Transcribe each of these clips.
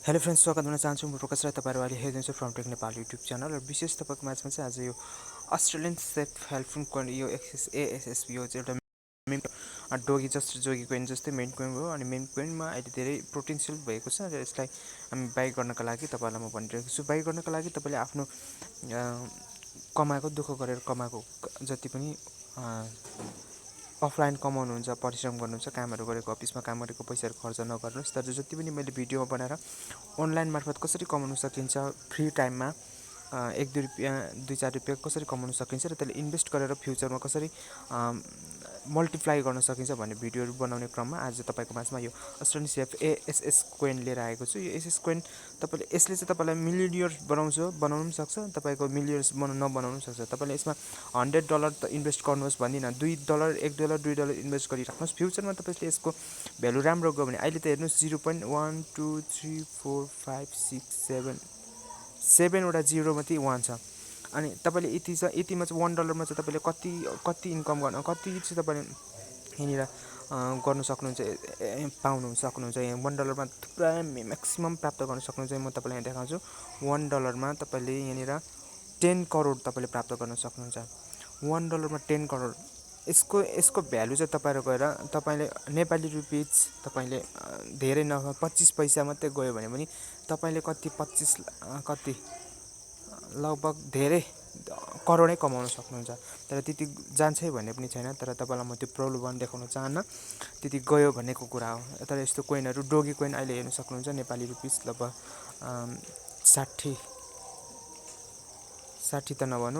Hello friends, स्वागत गर्न चाहन्छु म प्रकाश राई। तपाईहरु अहिले हेर्नुहुन्छ फ्रमटेक नेपाल युट्युब च्यानल। र विशेष तपाईको माझमा चाहिँ आज यो अस्ट्रेलियन सेफ हेल्पफुल कोइन यो एएसएस यो चाहिँ एउटा मेन डोगी जस्तो जोगी कोइन जस्तै मेन कोइन हो। अनि मेन कोइनमा अहिले धेरै पोटेन्शियल भएको छ र यसलाई हामी बाइ गर्नका लागि तपाईहरुलाई म भनिरहेको छु। बाइ गर्नका लागि तपाईले आफ्नो कमाएको दुःख गरेर कमाएको जति पनि अफलाइन कमाउनुहुन्छ, परिश्रम गर्नुहुन्छ, कामहरु गरेको अफिसमा काम गरेको पैसाहरु खर्च नगर्नुस्। तर जति पनि मैले भिडियोमा बनाएर अनलाइन मार्फत कसरी कमाउन सकिन्छ, फ्री टाइममा 1-2 रुपैयाँ 2-4 रुपैयाँ कसरी कमाउन सकिन्छ र त्यसले इन्भेस्ट गरेर फ्युचरमा कसरी मल्टिप्लाई गर्न सकिन्छ भन्ने भिडियोहरु बनाउने क्रममा आज तपाईको माझमा यो अस्ट्रेलियन सेफ एएसएस कोइन लिएर आएको छु। यो एसएस कोइन तपाईले यसले चाहिँ तपाईलाई मिलियनियर बनाउन पनि सक्छ, तपाईको मिलियनियर्स नबनाउन सक्छ। तपाईले यसमा $100 त इन्भेस्ट गर्नुहोस् भन्दिन, $2, $1, $2 इन्भेस्ट गरिराख्नुहोस्। फ्युचरमा तपाईले यसको भ्यालु राम्रो गयो भने अहिले त हेर्नुस् 0.1 2 3 4 5 6 7 वटा 0 मात्रै 1 छ। अनि तपाईले यतिमा चाहिँ $1 मा चाहिँ तपाईले कति इन्कम गर्न कति चाहिँ तपाईले यहाँनिर गर्न सक्नुहुन्छ, पाउनु सक्नुहुन्छ। यहाँ $1 मा थुप्रै म्याक्सिमम प्राप्त गर्न सक्नुहुन्छ। म तपाईलाई यहाँ देखाउँछु। $1 मा तपाईले यहाँनिर 10 करोड तपाईले प्राप्त गर्न सक्नुहुन्छ। $1 मा 10 करोड। यसको भ्यालु चाहिँ तपाईहरु गएर तपाईले नेपाली रुपैयाँ तपाईले धेरै न 25 पैसा मात्रै गयो भने पनि तपाईले कति लगभग धेरै करोडै कमाउन सक्नुहुन्छ। तर त्यति जान्छै भन्ने पनि छैन। तर तपाईलाई म त्यो प्रलोभन देखाउन चाहन्न, त्यति गयो भन्नेको कुरा हो। तर यस्तो कोइनहरु डोगी कोइन अहिले हेर्न सक्नुहुन्छ। नेपाली रुपैयाँ लगभग 60 त नभनु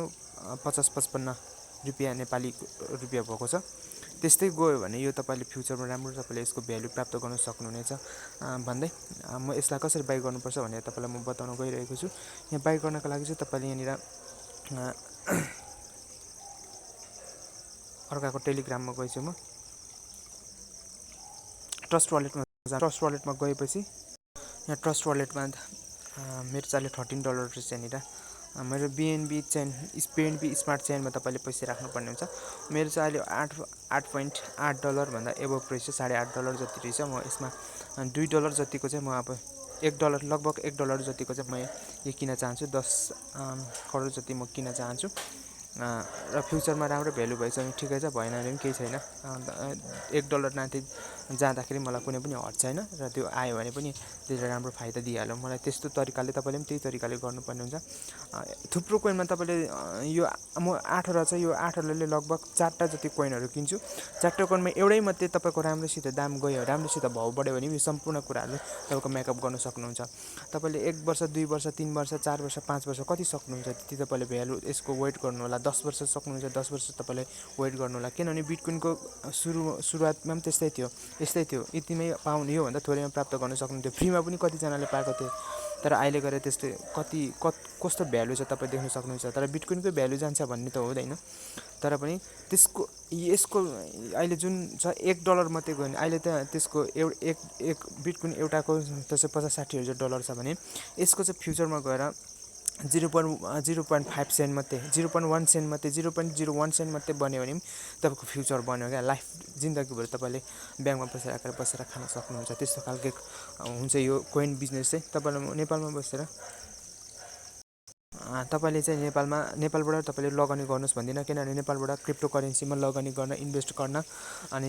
50-55 रुपैयाँ नेपाली रुपैयाँ भएको छ। त्यस्तै गयो भने यो तपाईले फ्युचरमा राम्रो तपाईले यसको भ्यालु प्राप्त गर्न सक्नुहुनेछ भन्दै म यसलाई कसरी बाइ गर्नुपर्छ भनेर तपाईलाई म बताउन गइरहेको छु। यहाँ बाइ गर्नका लागि चाहिँ तपाईले यहाँनिर अर्काको टेलिग्राममा गएछु म। ट्रस्ट वालेटमा गएपछि यहाँ ट्रस्ट वालेटमा मेरो चाहिँ $13 रहेछ। यहाँनिर मेरो बीएनबी चेन बीएनबी स्मार्ट चेनमा तपाईले पैसा राख्नुपर्ने हुन्छ। मेरो चाहिँ अहिले $8.8 भन्दा एबोभ रहेछ, $8.5 जति रहेछ। म यसमा $2 जतिको चाहिँ म अब $1 लगभग $1 जतिको चाहिँ म यो किन्न चाहन्छु। 10 करोड जति म किन्न चाहन्छु। र फ्युचरमा राम्रो भ्यालु भएछ भने ठिकै छ, भएन भने पनि केही छैन। $1 नाथे जाँदाखेरि मलाई कुनै पनि हर्ट छैन र त्यो आयो भने पनि त्यसले राम्रो फाइदा दिइहाल्यो मलाई। त्यस्तो तरिकाले तपाईले पनि त्यही तरिकाले गर्नुपर्ने हुन्छ। थुप्रो कोइनमा तपाईले यो म 8वटा छ, यो 8वटाले लगभग 4टा जति कोइनहरु किन्छु। 4टा कोइनमा एउटै मात्रै तपाईको राम्रोसित दाम गयो, राम्रोसित भाउ बढ्यो भने यो सम्पूर्ण कुराहरु तपाईको मेकअप गर्न सक्नुहुन्छ। तपाईले 1 वर्ष 2 वर्ष 3 वर्ष 4 वर्ष 5 वर्ष कति सक्नुहुन्छ त्यति तपाईले भ्यालु यसको वेट गर्नु होला। 10 वर्ष सक्नुहुन्छ, 10 वर्ष तपाईले वेट गर्नु होला। किनभने बिटकोइनको सुरुवातमा पनि यस्तै थियो, यतिमै पाउने यो भन्दा थोरैमा प्राप्त गर्न सक्नुहुन्थ्यो। फ्रीमा पनि कति जनाले पाएको थियो। तर अहिले गएर त्यसले कस्तो भ्यालु छ तपाईले देख्न सक्नुहुन्छ। तर बिटकोइनको भ्यालु जान्छ भन्ने त हुँदैन। तर पनि यसको अहिले जुन छ $1 मात्रै गयो भने अहिले त त्यसको एक बिटकोइन एउटाको त्यसै $50-60 छ भने यसको चाहिँ फ्युचरमा गएर 0.5 सेन्ट मात्रै 0.1 सेन्ट मात्रै 0.01 सेन्ट मात्रै बन्यो भने तपाईको फ्युचर बन्यो क्या। लाइफ जिन्दगीभर तपाईले ब्याङ्कमा पैसा राखेर बसेर खान सक्नुहुन्छ। त्यस्तो खालको हुन्छ यो कोइन बिजनेस चाहिँ। तपाईले नेपालमा बसेर तपाईले चाहिँ नेपालबाट तपाईले लगानी गर्नुस् भन्दिन। किनभने नेपालबाट क्रिप्टो करेन्सीमा लगानी गर्न, इन्भेस्ट गर्न अनि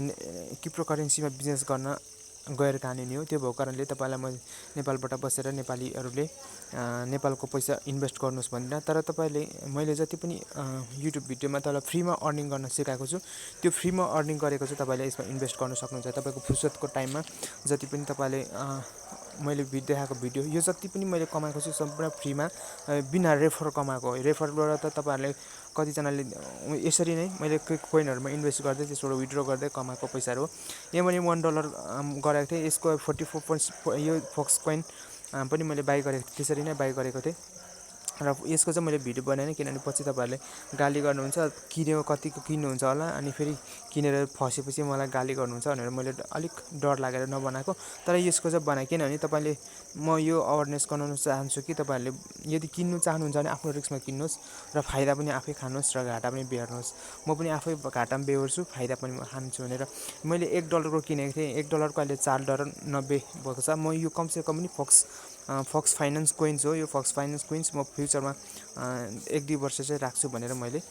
क्रिप्टो करेन्सीमा बिजनेस गर्न गैर कानुनी हो। त्यो भएको कारणले तपाईलाई म नेपालबाट बसेर नेपालीहरुले नेपालको पैसा इन्भेस्ट गर्नुस् भन्दिन। तर तपाईले मैले जति पनि युट्युब भिडियोमा तपाईलाई फ्रीमा अर्निङ गर्न सिकाएको छु, त्यो फ्रीमा अर्निङ गरेको चाहिँ तपाईले यसमा इन्भेस्ट गर्न सक्नुहुन्छ। तपाईको फुर्सदको टाइममा जति पनि तपाईले मैले देखाएको भिडियो यो जति पनि मैले कमाएको छु सम्पूर्ण फ्रीमा बिना रेफर कमाएको हो। रेफरबाट त तपाईहरुले कतिजनाले यसरी नै मैले कोइनहरुमा इन्भेस्ट गर्दै त्यसबाट विथड्र गर्दै कमाएको पैसाहरु हो। यहाँ मैले $1 गरेको थिएँ। यसको 44 यो फोक्स कोइन पनि मैले बाइ गरेको थिएँ, त्यसरी नै बाइ गरेको थिएँ। र यसको चाहिँ मैले भिडियो बनाएन किनभने पछि तपाईहरुले गाली गर्नुहुन्छ, कतिको किन्नुहुन्छ होला अनि फेरि किनेर फसेपछि मलाई गाली गर्नुहुन्छ भनेर मैले अलिक डर लागेर नबनाएको। तर यसको चाहिँ बनाए किनभने तपाईले म यो अवेरनेस गराउन चाहन्छु कि तपाईहरुले यदि किन्नु चाहनुहुन्छ भने आफ्नो रिस्कमा किन्नुस् र फाइदा पनि आफै खानुस् र घाटा पनि बेहोर्नुस्। म पनि आफै घाटा पनि बेहोर्छु, फाइदा पनि खान्छु भनेर मैले $1 को किनेको थिएँ। $1 को अहिले $4.90 भएको छ। म यो कम से कम पनि फोक्स फक्स फाइनेन्स कोइन्स हो। यो फक्स फाइनेन्स कोइन्स म फ्युचरमा 1-2 वर्ष चाहिँ राख्छु भनेर मैले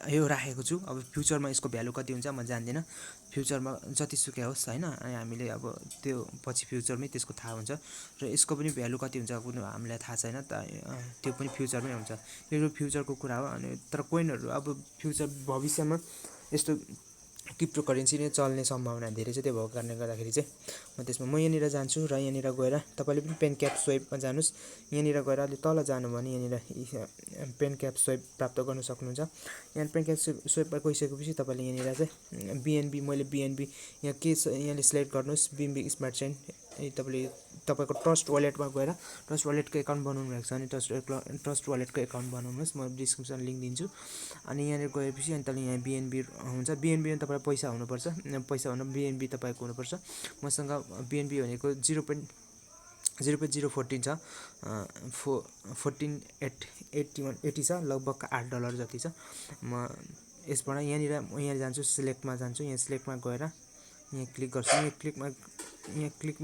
यो राखेको छु। अब फ्युचरमा यसको भ्यालु कति हुन्छ म जान्दिनँ, फ्युचरमा जतिसुकै होस् होइन, अनि हामीले अब त्यो पछि फ्युचरमै त्यसको थाहा हुन्छ र यसको पनि भ्यालु कति हुन्छ हामीलाई थाहा छैन त्यो पनि फ्युचरमै हुन्छ। यो फ्युचरको कुरा हो। अनि तर कोइनहरू अब फ्युचर भविष्यमा यस्तो क्रिप्टो करेन्सी नै चल्ने सम्भावना धेरै छ। त्यो भएको कारणले गर्दाखेरि चाहिँ म यहाँनिर जान्छु र यहाँनिर गएर तपाईँले पनि पेन क्याप स्वाइपमा जानुहोस्। यहाँनिर गएर अलि तल जानु भने यहाँनिर पेन क्याप स्वाइप प्राप्त गर्न सक्नुहुन्छ। यहाँ पेन क्याप स्वाइपमा गइसकेपछि तपाईँले यहाँनिर चाहिँ बिएनबी, मैले बिएनबी यहाँ के छ यहाँले सिलेक्ट गर्नुहोस्, बिएनबी स्मार्ट चेन। तपाईँको ट्रस्ट वालेटमा गएर ट्रस्ट वालेटको एकाउन्ट बनाउनु भएको छ भने ट्रस्ट वालेटको एकाउन्ट बनाउनुहोस्। म डिस्क्रिप्सन लिङ्क दिन्छु। अनि यहाँनिर गएपछि अनि तपाईँले यहाँ बिएनबी हुन्छ। बिएनबीमा तपाईँलाई पैसा हुनुपर्छ, बिएनबी तपाईँको हुनुपर्छ। मसँग बिएनबी भनेको 0.014 छ, 14.80 छ, लगभग $8 जति छ। म यसबाट यहाँ जान्छु, सिलेक्टमा जान्छु। यहाँ सिलेक्टमा गएर यहाँ क्लिक गर्छु। यहाँ क्लिक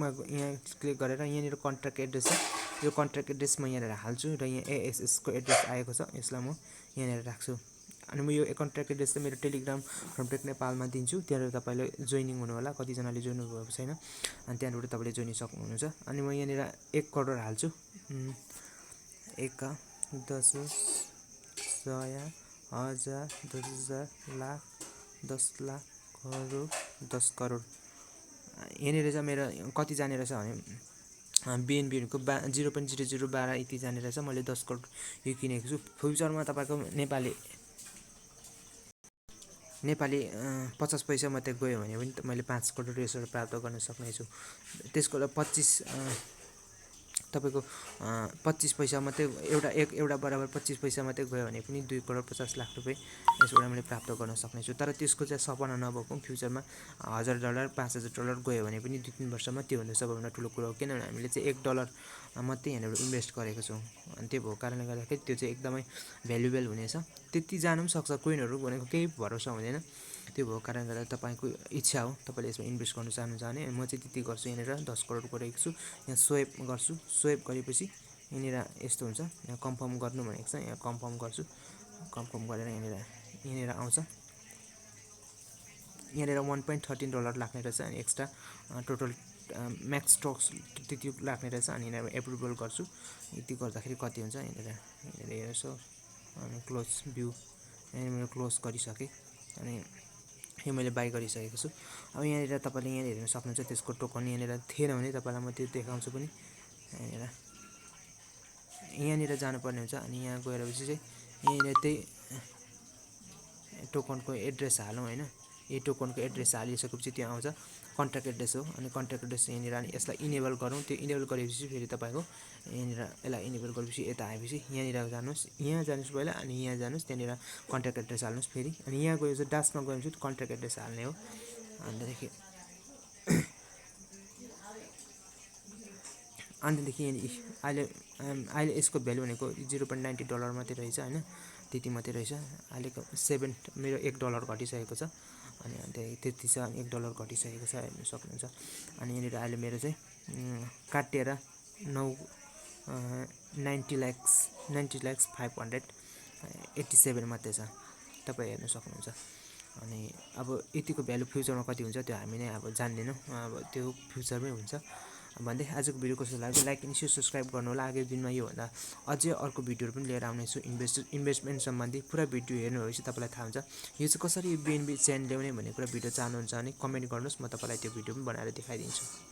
गरेर यहाँनिर कन्ट्र्याक्ट एड्रेस छ। यो कन्ट्र्याक्ट एड्रेस म यहाँनिर हाल्छु र यहाँ एएसएसको एड्रेस आएको छ, यसलाई म यहाँनिर राख्छु। अनि म यो कन्ट्र्याक्ट एड्रेस चाहिँ मेरो टेलिग्राम फ्रमटेक नेपालमा दिन्छु। त्यहाँबाट तपाईँले जोइनिङ हुनु होला, कतिजनाले जोइन भएको छैन, अनि त्यहाँबाट तपाईँले जोइन सक्नुहुन्छ। अनि म यहाँनिर 1 करोड हाल्छु। 1, 10, 100, 1000, 10,000, लाख, 10 लाख, करोड, 10 करोड। यहाँनिर चाहिँ मेरो कति जाने रहेछ भने बिएनबीको 0.0012 यति जाने रहेछ। मैले 10 करोड यो किनेको छु। फ्युचरमा तपाईँको नेपाली 50 पैसा मात्रै गयो भने पनि मैले 5 करोड यसरी प्राप्त गर्न सक्नेछु। त्यसको 25 तपाईँको 25 पैसा मात्रै एउटा बराबर 25 पैसा मात्रै गयो भने पनि 2 करोड 50 लाख रुपियाँ यसबाट मैले प्राप्त गर्न सक्नेछु। तर त्यसको चाहिँ सपना नभएको, फ्युचरमा $1000 $5000 गयो भने पनि 2-3 वर्षमा त्यो हुनु सबैभन्दा ठुलो कुरो हो। किनभने हामीले चाहिँ $1 मात्रै यहाँनिर इन्भेस्ट गरेको छौँ। अनि त्यो भएको कारणले गर्दाखेरि त्यो चाहिँ एकदमै भ्यालुएबल हुनेछ। त्यति जानु पनि सक्छ, कोइनहरू भनेको केही भरोसा हुँदैन। त्यो भएको कारणले गर्दा तपाईँको इच्छा हो, तपाईँले यसमा इन्भेस्ट गर्न चाहनुहुन्छ भने। म चाहिँ त्यति गर्छु। यहाँनिर 10 करोड गरेको छु। यहाँ स्वाइप गर्छु। स्वाइप गरेपछि यहाँनिर यस्तो हुन्छ, यहाँ कन्फर्म गर्नु भनेको छ, यहाँ कन्फर्म गर्छु। कन्फर्म गरेर यहाँनिर आउँछ। यहाँनिर $1.13 लाग्ने रहेछ। अनि एक्स्ट्रा टोटल म्याक्स टक्स त्यति लाग्ने रहेछ। अनि यहाँनिर एप्रुभल गर्छु। यति गर्दाखेरि कति हुन्छ यहाँनिर हेर्छु। अनि क्लोज भ्यू यहाँनिर मैले क्लोज गरिसकेँ। अनि यो मैले बाई गरिसकेको छु। अब यहाँनिर तपाईँले यहाँ हेर्न सक्नुहुन्छ त्यसको टोकन यहाँनिर थिएन भने तपाईँलाई म त्यो देखाउँछु पनि। यहाँनिर जानुपर्ने हुन्छ। अनि यहाँ गएपछि चाहिँ यहाँनिर त्यही टोकनको एड्रेस हालौँ होइन। यो टोकनको एड्रेस हालिसकेपछि त्यो आउँछ कन्ट्र्याक्ट एड्रेस हो। अनि कन्ट्र्याक्ट एड्रेस यहाँनिर यसलाई इनेबल गरौँ। त्यो इनेबल गरेपछि फेरि तपाईँको यहाँनिर यसलाई इनेबल गरेपछि यता आएपछि यहाँनिर जानुहोस्, यहाँ जानुहोस् पहिला, अनि यहाँ जानुहोस्, त्यहाँनिर कन्ट्र्याक्ट एड्रेस हाल्नुहोस्। फेरि अनि यहाँ गएपछि डासमा गएपछि कन्ट्र्याक्ट एड्रेस हाल्ने हो। अन्तदेखि अहिले यसको भ्यालु भनेको $0.90 मात्रै रहेछ होइन, त्यति मात्रै रहेछ। अहिलेको मेरो $1 घटिसकेको छ। अनि त्यति छ, $1 घटिसकेको छ, हेर्न सक्नुहुन्छ। अनि यहाँनिर अहिले मेरो चाहिँ काटिएर 90,05,87 मात्रै छ, तपाईँ हेर्न सक्नुहुन्छ। अनि अब यतिको भ्यालु फ्युचरमा कति हुन्छ त्यो हामी नै अब जान्दैनौँ, अब त्यो फ्युचरमै हुन्छ भन्दै आजको भिडियो कस्तो लाग्यो लाइक अनि सेयर सब्सक्राइब गर्नु होला। आगामी दिनमा योभन्दा अझै अर्को भिडियोहरू पनि लिएर आउनेछु। इन्भेस्टमेन्ट सम्बन्धी पुरा भिडियो हेर्नुभएपछि तपाईँलाई थाहा हुन्छ यो चाहिँ कसरी बिएनबी चेन ल्याउने भन्ने कुरा भिडियो चाहनुहुन्छ भने कमेन्ट गर्नुहोस्, म तपाईँलाई त्यो भिडियो पनि बनाएर देखाइदिन्छु।